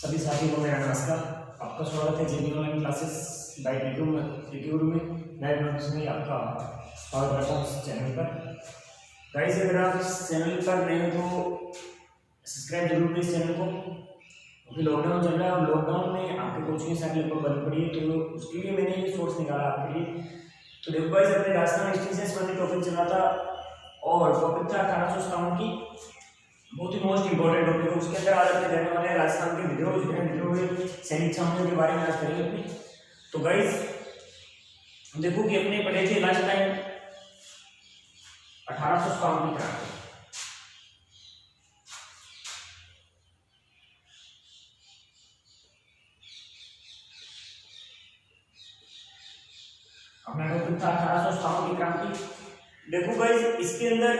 सभी साथियों को मेरा नमस्कार। आपका स्वागत है जेबी ऑनलाइन क्लासेस बाय यूट्यूब में नए वीडियोस में आपका स्वागत करता हूँ इस चैनल पर। गाइस, अगर आप इस चैनल पर नए हो तो सब्सक्राइब जरूर करें इस चैनल को, क्योंकि लॉकडाउन चल रहा है और लॉकडाउन में आपकी कोचिंग सारी लगभग बंद पड़ी है, तो उसके लिए मैंने ये सोर्स निकाला आपके लिए। तो देखो गाइस, अपने राजस्थान हिस्ट्री से संबंधित टॉपिक चल रहा था और टॉपिक था 1857 की बहुत ही मोस्ट इंपॉर्टेंट टॉपिक है। उसके अंदर आज अपने रहने वाले हैं राजस्थान के विद्रोह हुए सैनिक सामने के बारे में आज करेंगे अपने। तो गाइस देखो कि अपने पढ़े थे लास्ट टाइम 1857 की क्रांति। अपना टॉपिक था 1857 की क्रांति। देखो गाइस, इसके अंदर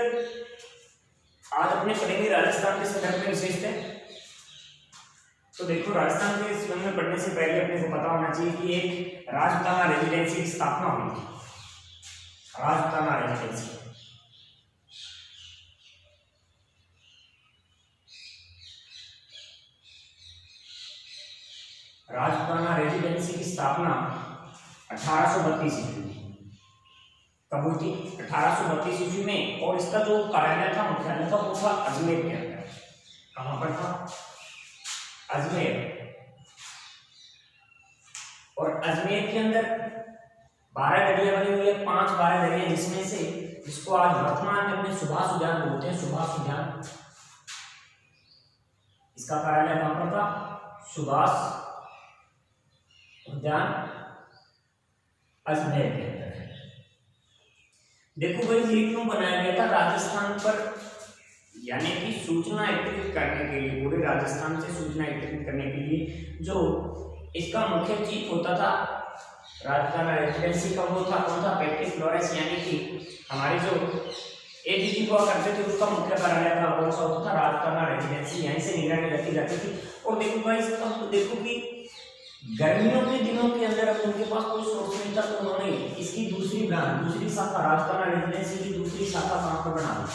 आज अपने पढ़ेंगे राजस्थान के संदर्भ में विशेषता। तो देखो, राजस्थान के संबंध में पढ़ने से पहले अपने को पता होना चाहिए कि एक राजपूताना रेजिडेंसी की स्थापना हुई थी। राजपूताना रेजिडेंसी, राजपूताना रेजिडेंसी की स्थापना 1832 ईस्वी में कब हुई थी? 1832 ईस्वी में। और इसका जो कार्यालय था, मुख्यालय था, वो था अजमेर के अंदर। कहां पर था? अजमेर। और अजमेर के अंदर 12 गलियां बनी हुई है, 12 गलियां, जिसमें से जिसको आज वर्तमान में अपने सुभाष उद्यान बोलते हैं। सुभाष उद्यान, इसका कार्यालय कहां पर था? सुभाष उद्यान अजमेर के अंदर। देखो भाई, ये क्यों बनाया गया था? राजस्थान पर यानी कि सूचना एकत्रित करने के लिए, पूरे राजस्थान से सूचना एकत्रित करने के लिए जो इसका मुख्य चीफ होता था राजपूताना रेजिडेंसी का, वो था कौन था? पैट्रिक फ्लोरेंस, यानी कि हमारे जो एडीजी हुआ करते थे उसका मुख्य कार्यालय का कौन सा होता था? राजपूताना रेजिडेंसी। यहीं से निगरानी रखी जाती थी। और देखो भाई, अब देखो कि गर्मियों के दिनों के अंदर अब उनके पास कोई सोर्स नहीं था, तो उन्होंने इसकी दूसरी ब्रांच, दूसरी शाखा, राजपूताना रेजिडेंसी की दूसरी शाखा कहां पर बना दी?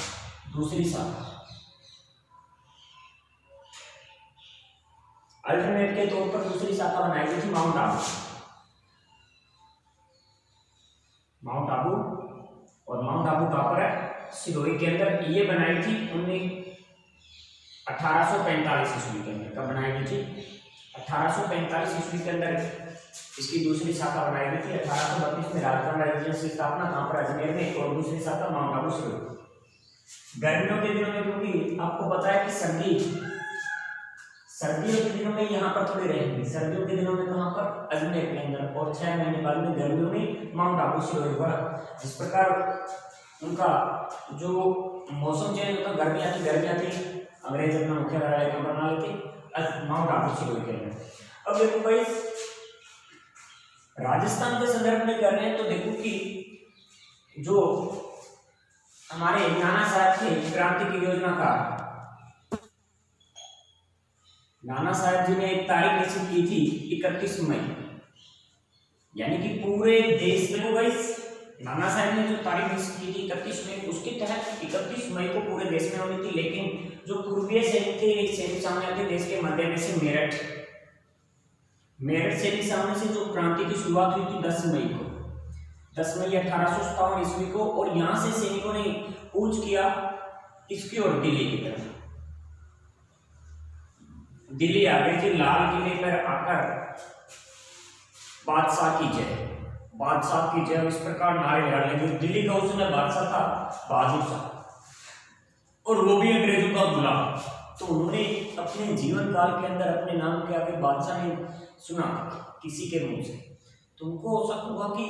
दूसरी शाखा अल्टरनेट के तौर पर दूसरी शाखा बनाई गई थी माउंट आबू। माउंट आबू, और माउंट आबू कहां पर है? सिरोही के अंदर। ये बनाई थी 1845 ईस्वी के अंदर। कब बनाई गई थी? 1845 ईस्वी के अंदर इसकी दूसरी शाखा बनाई गई थी। 1832 में राजपूताना रेजिडेंसी की स्थापना कहां पर? अजमेर में। और दूसरी शाखा माउंट आबू सिरोही। गर्मियों के दिनों में, क्योंकि आपको पता है कि सर्दियों के दिनों में यहाँ पर थोड़ी रहेंगे, सर्दियों के दिनों में कहां पर? अजमेर के अंदर। और 6 महीने बाद में गर्मियों में माउंट आबू सिरोही पर। इस प्रकार उनका जो मौसम चेंज होता, गर्मियां थी, अंग्रेज अपना मुख्य कार्यालय कहां बना लेते? माउंट आबू सिरोही के अंदर। अब देखो भाई, राजस्थान के संदर्भ में कर रहे हैं, तो देखो कि जो हमारे नाना साहब थे क्रांति की योजना का, नाना साहब जी ने एक तारीख निश्चित की थी 31 मई, यानी कि पूरे देश में। भाई, नाना साहब ने जो तारीख निश्चित की थी 31 मई, उसके तहत 31 मई को पूरे देश में होनी थी। लेकिन जो पूर्वीय सैनिक थे, एक सैनिक सामने आते देश के मध्य में से मेरठ सैनिक सामने से जो क्रांति की शुरुआत हुई थी 10 मई को, 10 मई 1857 ईस्वी को। और यहां से सैनिकों ने कूच किया इसकी ओर, दिल्ली की तरफ। दिल्ली आ गए थे। लाल किले पर आकर बादशाह की जय, बादशाह की जय, इस प्रकार नारे लगा लगे। दिल्ली का उस समय बादशाह था बहादुर शाह, और वो भी अंग्रेजों का गुलाम। तो उन्होंने अपने जीवन काल के अंदर अपने नाम के आगे बादशाह ने सुना किसी के मुंह से, तो उनको शक हुआ कि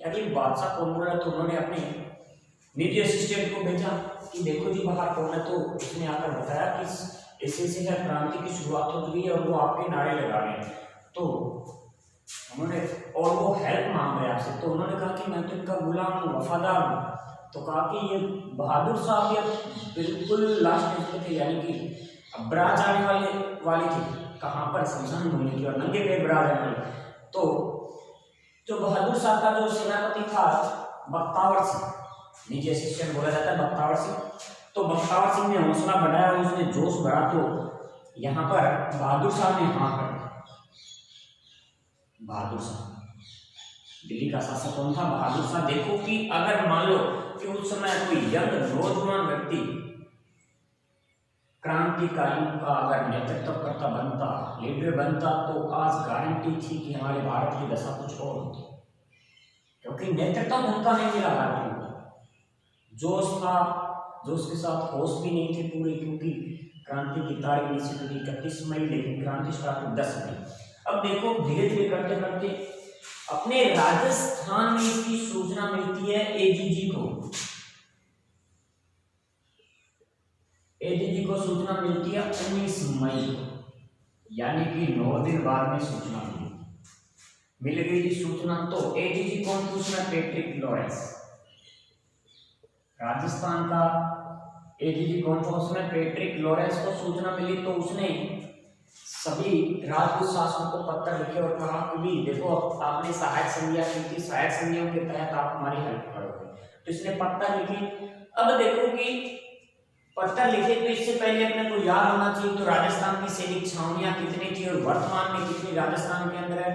यार ये बादशाह कौन बोल रहा है। तो उन्होंने अपने निजी असिस्टेंट को भेजा कि देखो जी बाहर कौन है। तो उसने आकर बताया कि ऐसे क्रांति की शुरुआत हो गई है और वो आपके नारे लगा रहे हैं। तो उन्होंने, और वो हेल्प मांग रहे आपसे। तो उन्होंने कहा कि मैं तो इनका गुलाम हूँ, वफादार हूँ। तो कहा कि ये बहादुर साहब ये बिल्कुल लास्ट में थे, यानी कि अब बारात जाने वाली थी कहाँ पर? शमशान भूमि की, और नंगे पैर बारात जाने वाली। तो जो बहादुर साहब का जो सेनापति था बख्तावर सिंह, निजी असिस्टेंट बोला जाता है बख्तावर सिंह, तो बख्तावर सिंह ने हौसला बढ़ाया, उसने जोश बढ़ा। तो यहां पर बहादुर शाह ने हाँ कर दिया। बहादुर शाह दिल्ली का शासक कौन था? बहादुर शाह। देखो कि अगर मान लो कि उस समय कोई यंग नौजवान व्यक्ति क्रांतिकारियों का अगर नेतृत्वकर्ता बनता, लीडर बनता, तो आज गारंटी थी कि हमारे भारत की दशा कुछ और होती, क्योंकि नेतृत्व उनका नहीं मिला भारतीयों को। जोश था, जोश के साथ होश भी नहीं थे पूरे, क्योंकि क्रांति की तारीख निश्चित हुई 31 मई, लेकिन क्रांति स्टार्ट हुई 10 मई। अब देखो धीरे धीरे करते करते अपने राजस्थान में इसकी सूचना मिलती है एडीजी को। एडीजी को सूचना मिलती है 19 मई को, यानी कि 9 दिन बाद में सूचना मिल गई थी सूचना। तो एडीजी कौन थी उसमें? Patrick Lawrence. राजस्थान का एडीजी कौन था उसमें? पैट्रिक लॉरेंस को सूचना मिली, तो उसने सभी राजपूत शासकों को पत्र लिखे और कहा कि भी देखो आपने सहायक संधियां की थी, सहायक संधियों के तहत आप हमारी हेल्प करोगे। तो इसने पत्र लिखी। अब देखो कि पत्र लिखे तो इससे पहले अपने को याद होना चाहिए तो राजस्थान की सैनिक छावनियां कितनी थी और वर्तमान में कितनी राजस्थान के अंदर है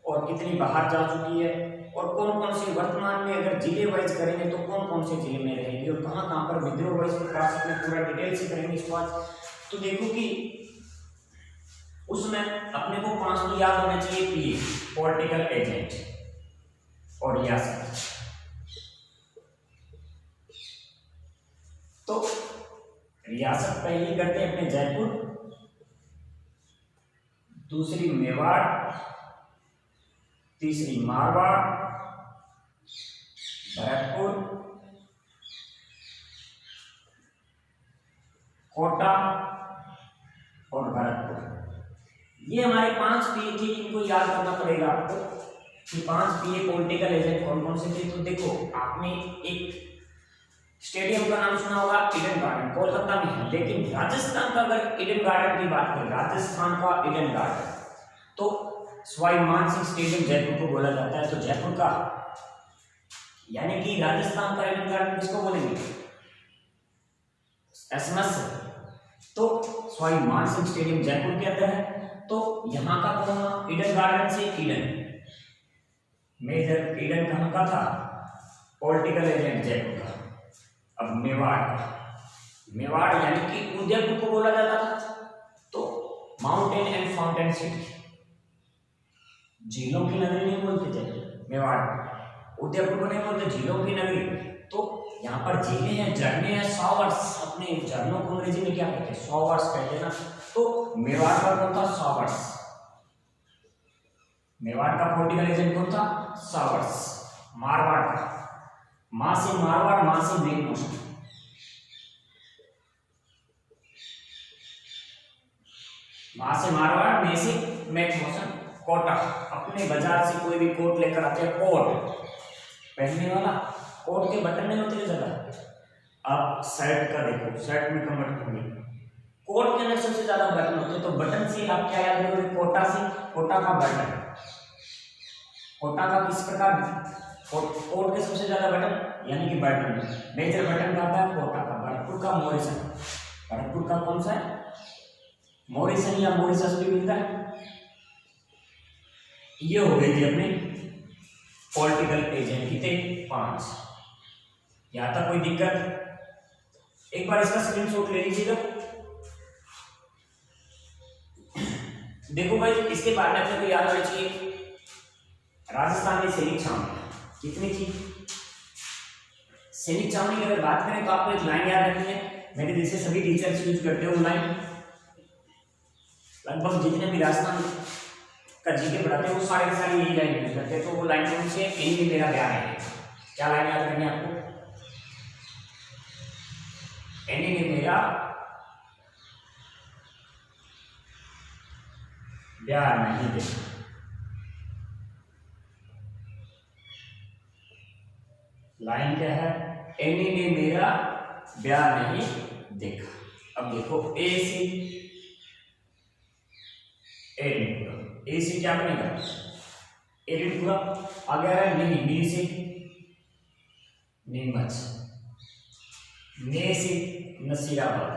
और कितनी बाहर जा चुकी है, और कौन कौन से वर्तमान में अगर जिले वाइज करेंगे तो कौन कौन से जिले में रहेंगे और कहाँ कहाँ पर विद्रोह वाइज प्रकाश में पूरा डिटेल से करेंगे इसको आज। तो देखो कि उसमें अपने को 5 तो याद होना चाहिए कि पॉलिटिकल एजेंट और रियासत। तो रियासत पहली करते हैं अपने जयपुर, दूसरी मेवाड़, तीसरी मारवाड़, भरतपुर, कोटा और भरतपुर। ये हमारे 5 पीए थे, इनको याद करना पड़ेगा आपको कि 5 पीए पॉलिटिकल एजेंट कौन कौन से थे। तो देखो आपने एक स्टेडियम का नाम सुना होगा, ईडन गार्डन, कोलकाता में है, लेकिन राजस्थान का अगर ईडन गार्डन की बात करें, राजस्थान का ईडन गार्डन, तो सवाई मानसिंह स्टेडियम जयपुर को बोला जाता है। तो जयपुर का यानी कि राजस्थान का ईडन गार्डन किसको बोलेंगे? एसएमएस। तो सवाई मानसिंह स्टेडियम जयपुर के अंदर है। तो यहाँ का कौन? ईडन गार्डन से ईडन, मेजर ईडन कहाँ का था? पॉलिटिकल एजेंट जयपुर का। अब मेवाड़, मेवाड़ यानी कि उदयपुर को बोला जाता था, तो माउंटेन एंड फाउंटेन सिटी, झीलों की नगरी नहीं बोलते थे मेवाड़, उदयपुर को नहीं बोलते झीलों की नगरी। तो यहाँ पर झीलें हैं, झरने हैं, शॉवर्स, अपने झरनों को अंग्रेजी में क्या कहते हैं? शॉवर्स कहते हैं ना। तो मेवाड़ का कौन था? शॉवर्स। मेवाड़ का पॉलिटिकल एजेंट कौन था? शॉवर्स। मारवाड़ का, मां से मारवाड़, मां से मेघमौसम। मां से मारवाड़, में से मेघमौसम। कोटा, अपने बाजार से कोई भी कोट लेकर आते हैं, कोट पहनने वाला, कोट के बटन नहीं होते ज्यादा। आप शर्ट का देखो, शर्ट में कम बटन होंगे, कोट के अंदर सबसे ज्यादा बटन होते हैं। तो बटन से आप क्या याद करोगे? कोटा से, कोटा का बटन, कोटा का किस प्रकार, कोट के सबसे ज्यादा बटन यानी कि बटन, मेजर बटन का है कोटा का। भरतपुर का मॉरिसन, भरतपुर का कौन सा है? मॉरिसन या मॉरिशस भी मिलता है। ये हो गई थी अपने पॉलिटिकल एजेंट, कितने? 5। यहां तक कोई दिक्कत? एक बार इसका स्क्रीनशॉट ले लीजिएगा। देखो भाई इसके बारे में अपने को याद होना चाहिए, राजस्थान में सैनिक छावनी कितनी थी? सैनिक छावनी की अगर बात करें तो आपको एक लाइन याद रखनी है, मेरे जैसे सभी टीचर्स यूज करते हो लाइन, लगभग जितने भी राजस्थान का जीके पढ़ाते हैं वो सारे के सारे यही लाइन यूज करते हैं। तो वो लाइन कौन सी है? एनिमी मेरा प्यार है। क्या लाइन याद करनी है आपको? एनिमी मेरा प्यार नहीं देखा। लाइन क्या है? एनिमी मेरा प्यार नहीं देखा। अब देखो ए से ए से क्या बनेगा? एडिट पूरा आ गया है। नहीं, नी से नीमच, ने से नसीराबाद,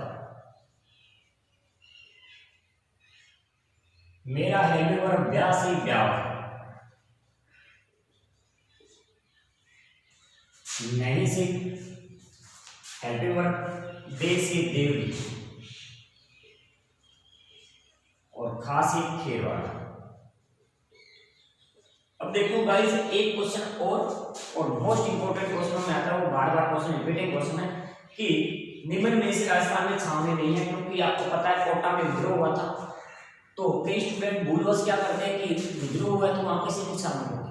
मेरा हेल्पिंग ब्याह से ब्याह, नहीं से हेल्पिंग वर्ब दे से देवरी, और खा से खेरवाड़ा। अब देखो गाइस एक क्वेश्चन और मोस्ट इंपोर्टेंट क्वेश्चन में आता है, वो बार बार क्वेश्चन रिपीटिंग क्वेश्चन है कि निम्न में से राजस्थान में छावनी नहीं है, क्योंकि आपको पता है कोटा में विद्रोह हुआ था, तो कई स्टूडेंट भूलवश क्या करते हैं कि विद्रोह हुआ है तो वहां पे सैनिक छावनी होगी।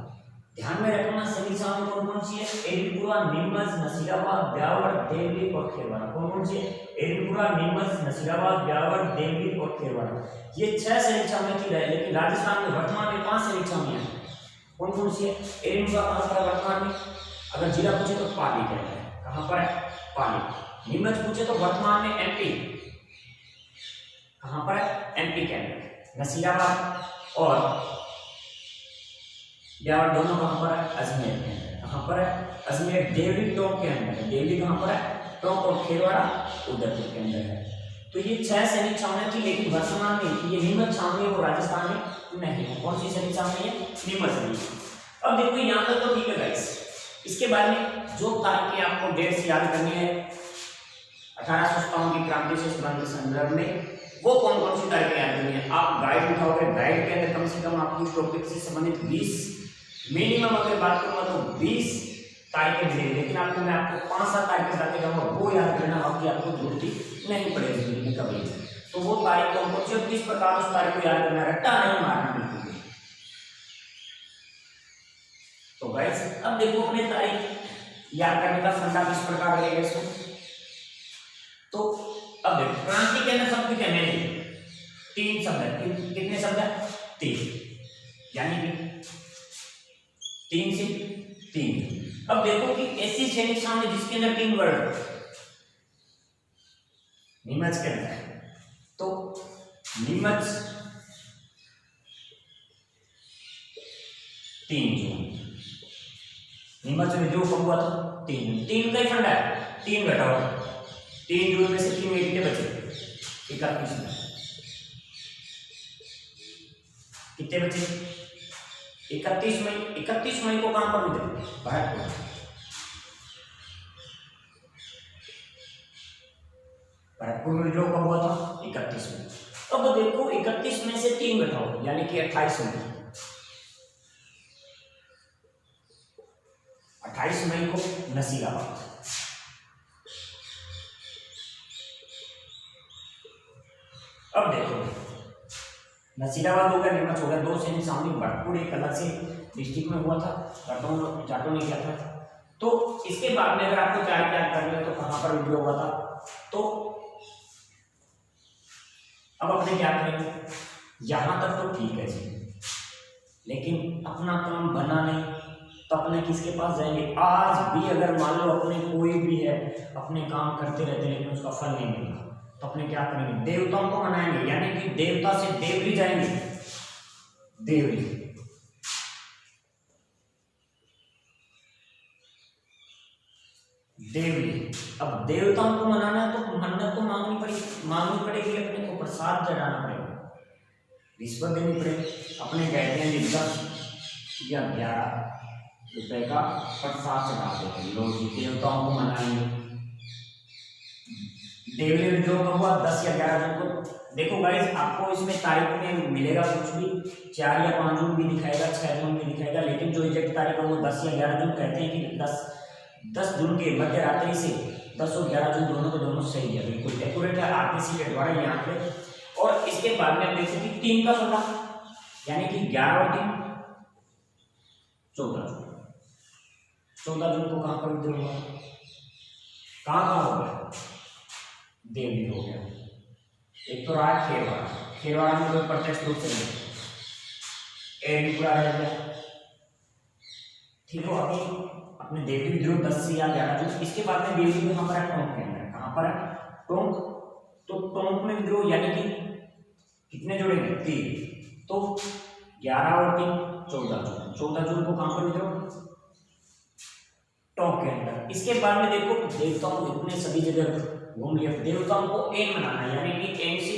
ध्यान में रखना सैनिक छावनी कौन कौन सी है, एरविपुरा, नीमच, नसीराबाद, ब्यावर, देवली और खेरवाड़ा। कौन कौन सी है, एरविपुरा, नीमच, नसीराबाद, ब्यावर, देवली और खेरवाड़ा। ये 6 सैनिक छावनी थी, लेकिन राजस्थान में वर्तमान में 5 सैनिक छावनियां हैं। कौन कौन सी है, एरविपुरा कहां पर है वर्तमान में, अगर जिला पूछे तो पाली के अंदर है, कहां पर है, पाली। नीमच पूछे तो वर्तमान में एमपी, कहां पर है, एमपी के अंदर। नसीराबाद और ब्यावर दोनों कहां पर है, अजमेर के अंदर। कहां पर है, अजमेर। देवली टोंक के अंदर है, देवली कहां पर है, टोंक। और खेरवाड़ा उदयपुर के अंदर है। तो ये 6 सैनिक छावनियां थी, लेकिन वर्तमान में ये नीमच छावनी वो राजस्थान में नहीं है। कौन सी सैनिक छावनी है, नीमच नहीं। अब देखो यहां तक तो ठीक है गाइस, इसके बाद में जो तारीखें आपको डेट्स याद करनी है 1857 की क्रांति से संबंधित संदर्भ में, वो कौन कौन सी तारीखें याद करनी है। आप गाइड उठाओगे, गाइड के अंदर कम से कम आपकी टॉपिक से संबंधित 20 मिनिमम अगर बात करूंगा तो 20 तारीखें मिलेगी, लेकिन आपको मैं आपको 5-7 तारीखें बताते जाऊंगा, वो याद करना आपकी आपको जरूरत नहीं पड़ेगी जिंदगी कभी। तो वो तारीख कौन कौन सी और किस प्रकार उस तारीख को याद करना, रट्टा नहीं मारना बिल्कुल भी। तो गाइस अब देखो अपने तारीख याद करने का फंडा किस प्रकार रहेगा इसको। तो अब देखो क्रांति के अंदर शब्द क्या है, 3 शब्द है। कितने शब्द है, 3, यानी कि 3 से 3। अब देखो कि ऐसी सैनिक छावनी जिसके अंदर 3 वर्ड, नीमच के अंदर, तो नीमच 3 जून, नीमच में जो कब हुआ था 3 का ही फंडा है, 3 घटाओ, 3 जून में से 3 कितने बचे, 31 में कितने बचे, 31 मई। 31 मई को कहां पर मिले, भरतपुर। भरतपुर में विद्रोह कब हुआ था, 31 में। अब देखो 31 में से 3 घटाओ, यानी कि 28 मई। 28 मई को नसीराबाद। अब देखो नसीराबाद हो गया, नीमच हो गया, 2 सैनिक छावनी। भरतपुर एक अलग से डिस्ट्रिक्ट में हुआ था, जाटों ने किया था। तो इसके बाद में अगर आपको क्या करना है तो कहां पर विद्रोह हुआ था, तो अब अपने क्या करेंगे, यहां तक तो ठीक है जी, लेकिन अपना काम बना नहीं तो अपने किसके पास जाएंगे। आज भी अगर मान लो अपने कोई भी है अपने काम करते रहते लेकिन उसका फल नहीं मिला, तो अपने क्या करेंगे, देवताओं को मनाएंगे, यानी कि देवता से देवरी जाएंगे, देवरी। देवरी, अब देवताओं को मनाना है तो मन्नत तो मांगनी पड़ेगी, अपने को प्रसाद चढ़ाना पड़ेगा, रिश्वत देनी पड़ेगी। अपने कहते हैं 10 या 11 रुपए का प्रसाद चढ़ा देते लोग, देवताओं को मनाएंगे। देवरी विद्रोह कब हुआ, 10 या 11 जून को। देखो गाइस आपको इसमें तारीख में मिलेगा कुछ भी 4 या 5 जून भी दिखाएगा, 6 जून भी दिखाएगा, लेकिन जो एग्जैक्ट तारीख है वो 10 या 11 जून कहते हैं कि 10 जून के मध्य रात्रि से 10 और 11 जून दोनों के दोनों सही है, बिल्कुल एक्यूरेट है आरटीसी के द्वारा यहाँ पे। और इसके बाद में देख सकते 3 का फंडा, यानी कि 11 और 3 14 जून। 14 जून को कहां पर विद्रोह हुआ, कहां हो गया, देवली हो गया। एक तो रहा खेरवाड़ा, खेरवाड़ा में कोई प्रत्यक्ष रूप से नहीं, एरविपुरा रह गया, ठीक हो। अभी अपने देवली विद्रोह 10 से या 11 जून। इसके बाद में देवली कहां पर है, टोंक के अंदर। कहां पर है, टोंक। तो टोंक में विद्रोह यानी कि कितने जोड़ेंगे, 3, तो 11 और 3 14 जून। 14 जून को कहां पर विद्रोह, टोंक के अंदर। इसके बाद में देखो देवताओं को इतने सभी जगह घूम लिया, देवताओं को एन मनाना, यानी कि एनसी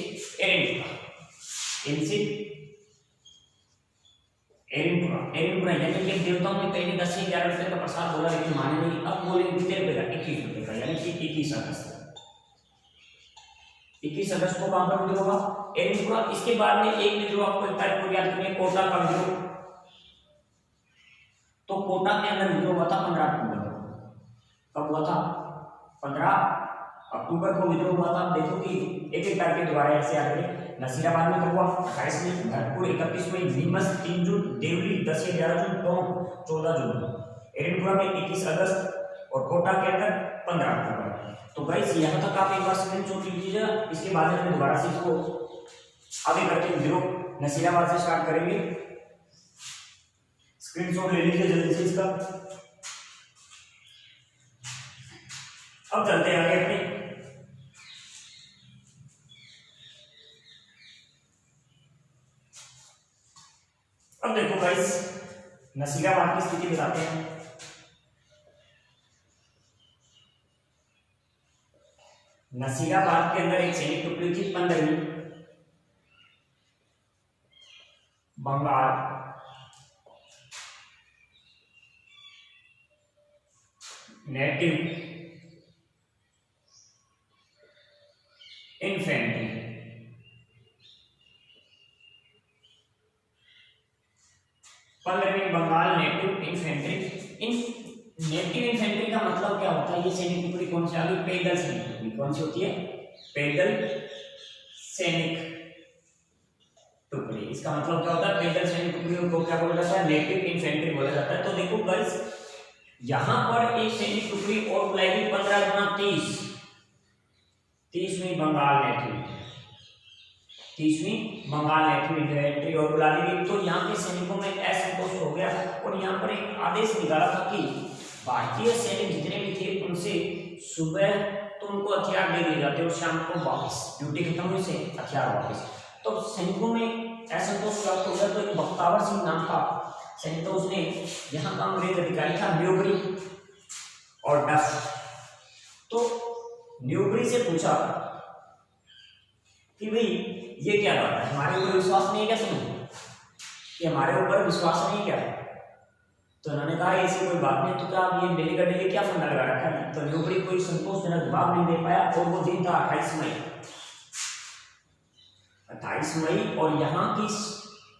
एरिनपुरा यानी कि देवताओं ने पहले 10 से 11 रुपए का प्रसाद बोला, लेकिन माने नहीं, अब बोले कितने रुपए का, 21 रुपए का, यानी कि 21 अगस्त। 21 अगस्त को कहां पर विद्रोह होगा, एरिनपुरा। इसके बाद में एक विद्रोह आपको एक तारीख को याद करिए, कोटा का विद्रोह। तो कोटा के अंदर विद्रोह हुआ था 15 अक्टूबर को। कब हुआ था, 15 अक्टूबर को विद्रोह हुआ था। देखो कि एक एक करके दोबारा ऐसे याद करें। नसीराबाद में कब हुआ, 28 में, भरतपुर 31 में, नीमच 3 जून, देवली 10 या 11 जून, टोंक 14 जून, एरिनपुरा में 21 अगस्त और कोटा के अंदर 15 अक्टूबर। तो गाइस यहाँ तक आप एक बार स्क्रीनशॉट ले लीजिए, इसके बाद में दोबारा से इसको आगे करके विद्रोह नसीराबाद से स्टार्ट करेंगे। स्क्रीनशॉट ले लीजिए जल्दी से इसका। अब चलते हैं आगे अपने। अब देखो गाइस, नसीराबाद की स्थिति बताते हैं। नसीराबाद के अंदर एक सैनिक टुकड़ी थी 15वीं Bengal native infantry. Bengal native infantry. Native infantry का मतलब क्या होता है, ये सैनिक टुकड़ी कौन सी आ गई, पैदल सैनिक टुकड़ी। कौन सी होती है, पैदल सैनिक टुकड़ी। इसका मतलब क्या होता है, पैदल सैनिक टुकड़ी को क्या बोला जाता है, नेटिव इन्फेंट्री बोला जाता है। तो देखो गाइस, यहां पर एक सैनिक टुकड़ी और बुलाएगी 15 गुना 30, 30वीं बंगाल नेटिव, 30वीं बंगाल नेटिव इन्फेंट्री और बुला ली। तो यहाँ के सैनिकों में असंतोष हो गया और यहाँ पर एक आदेश निकाला था कि भारतीय सैनिक जितने भी थे उनसे सुबह तो उनको हथियार दे दिए जाते और शाम को वापस, ड्यूटी खत्म हुई से हथियार वापस। तो सैनिकों में असंतोष प्राप्त हो गया। तो एक बख्तावर सिंह नाम का सैनिक, तो उसने यहाँ का अंग्रेज अधिकारी था न्यूबरी और डफ। तो न्यूबरी से पूछा कि भाई ये क्या बात है, हमारे ऊपर विश्वास नहीं है क्या, सुनो कि हमारे ऊपर विश्वास नहीं क्या है। तो उन्होंने कहा ऐसी कोई बात नहीं, तो क्या आप ये डेली का डेली क्या फंडा लगा रखा है। तो न्यूबरी कोई संतोषजनक जवाब नहीं दे पाया और वो दिन था 28 मई, 28 मई। और यहाँ की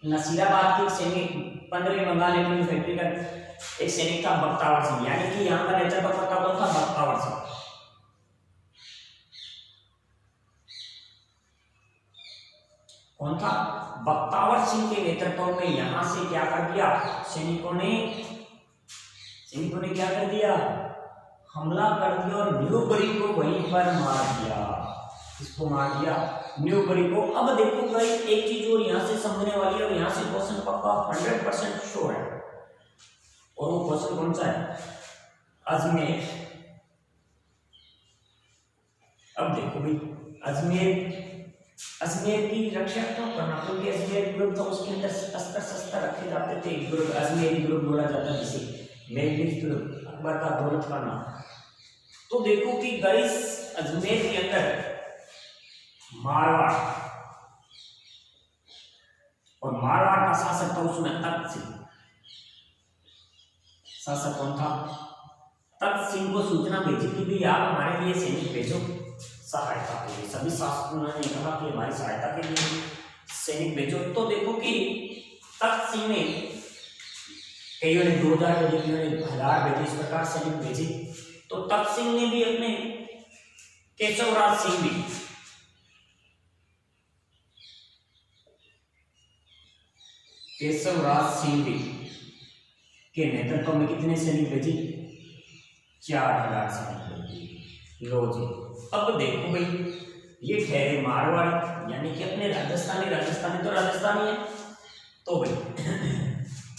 नसीराबाद के सैनिक 15वीं बंगाल नेटिव इन्फेंट्री का एक सैनिक था बख्तावर सिंह, यानी कि यहाँ का नेतृत्व करता कौन था, बख्तावर सिंह। कौन था, बख्तावर सिंह के नेतृत्व में यहां से क्या कर दिया, सैनिकों ने क्या कर दिया, हमला कर दिया और न्यूबरी को वहीं पर मार दिया। इसको मार दिया न्यूबरी को। अब देखो गाइस, एक चीज और यहां से समझने वाली है और यहां से क्वेश्चन पक्का 100% श्योर है, और वो क्वेश्चन कौन सा है, अजमेर। अब देखो भाई, अजमेर की रक्षा क्यों करना, क्योंकि अजमेर ग्रुप था, उसके अंदर शस्त्र रखे जाते थे। ग्रुप अजमेरी ग्रुप बोला जाता है जिसे, मेघदीप ग्रुप, अकबर का दौलत का नाम। तो देखो कि गाइस, अजमेर के अंदर मारवाड़, और मारवाड़ का शासक था उसमें तख्त सिंह। शासक कौन था, तख्त सिंह को सूचना भेजी कि भाई आप हमारे लिए सैनिक भेजो सहायता के लिए। सभी शासकों ने कहा कि हमारी सहायता के लिए सैनिक भेजो। तो देखो कि तख्त सिंह ने, कईयों ने 2000 भेजे, कईयों ने 1000 भेजे, इस प्रकार सैनिक भेजे। तो तख्त सिंह ने भी अपने केशवराज सिंह भी के नेतृत्व में कितने सैनिक भेजे, 4000 सैनिक भेजे। लो जी, अब देखो भाई, ये ठहरे मारवाड़ी, यानी कि अपने राजस्थानी तो राजस्थानी है। तो भाई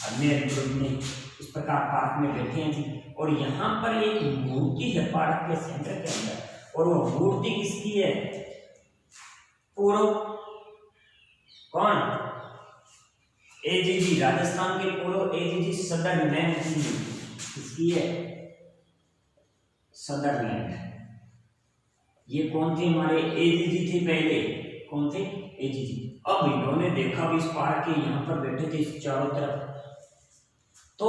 अजमेर ग्रुप में इस प्रकार पार्क में बैठे हैं जी, और यहाँ पर एक मूर्ति है पार्क के सेंटर के अंदर, और वो मूर्ति किसकी है, पूर्व कौन, एजीजी, राजस्थान के पूर्व एजीजी सदरलैंड की, किसकी है, सदरलैंड। ये कौन थे, हमारे एजीजी थे पहले, कौन थे, एजीजी। अब इन्होंने देखा भी इस पार्क के यहाँ पर बैठे थे चारों तरफ तो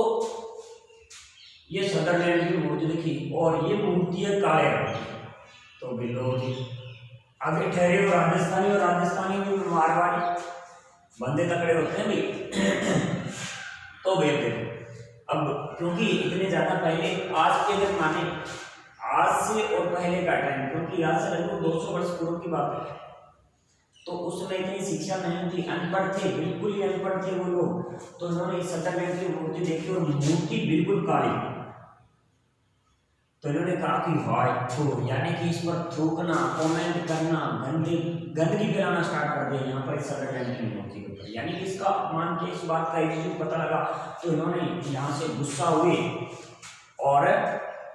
ये सदरलैंड की मूर्ति देखी, और ये मूर्ति है काले रंग की। तो बिल्लो जी आगे ठहरे हो राजस्थानी, और राजस्थानी में मारवाड़ी बंदे तकड़े होते हैं भाई। तो भाई देखो, अब क्योंकि इतने ज्यादा पहले, आज के अगर माने, आज से और पहले का टाइम, क्योंकि आज से लगभग 200 वर्ष पूर्व की बात है, तो उसमें इतनी शिक्षा नहीं थी, अनपढ़ थे, बिल्कुल ही अनपढ़ थे वो लोग। तो उन्होंने सदरलैंड की मूर्ति देखी, और मूर्ति बिल्कुल काली। तो इन्होंने कहा कि वाह, यानी कि इस पर थूकना, कमेंट करना, गंदगी फैलाना स्टार्ट कर दिया यहाँ पर सदरलैंड की मूर्ति के ऊपर, यानी कि इसका अपमान के इस बात का एक पता लगा। तो इन्होंने यहाँ से गुस्सा हुए, और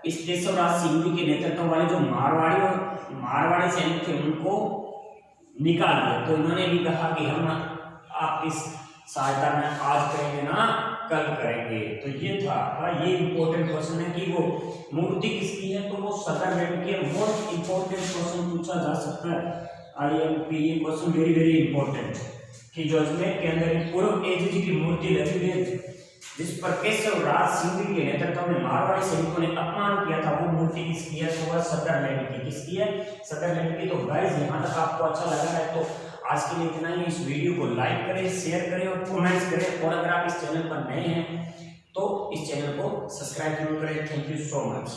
इस केशवराज सिंह के नेतृत्व वाले जो मारवाड़ी सैनिक थे उनको निकाल दिया। तो इन्होंने भी कहा कि हम आप इस सहायता में आज करेंगे ना, कल करेंगे। तो ये था, ये इम्पोर्टेंट क्वेश्चन है कि वो मूर्ति किसकी है, तो वो सदरलैंड की मोस्ट इम्पोर्टेंट क्वेश्चन पूछा जा सकता है IMP। ये क्वेश्चन वेरी वेरी इंपॉर्टेंट कि जो अजमेर के अंदर एक पूर्व एज की मूर्ति लगी हुई है, जिस पर केशवराज सिंह के नेतृत्व में मारवाड़ी सैनिकों ने अपमान किया था, वो मूर्ति किसकी है, तो वह सदरलैंड की। किसकी है, सदरलैंड की। तो गाइस यहाँ तक आपको अच्छा लगा है तो आज के लिए इतना ही। इस वीडियो को लाइक करें, शेयर करें और कमेंट्स करें, और अगर आप इस चैनल पर नए हैं तो इस चैनल को सब्सक्राइब जरूर करें। Thank you so much.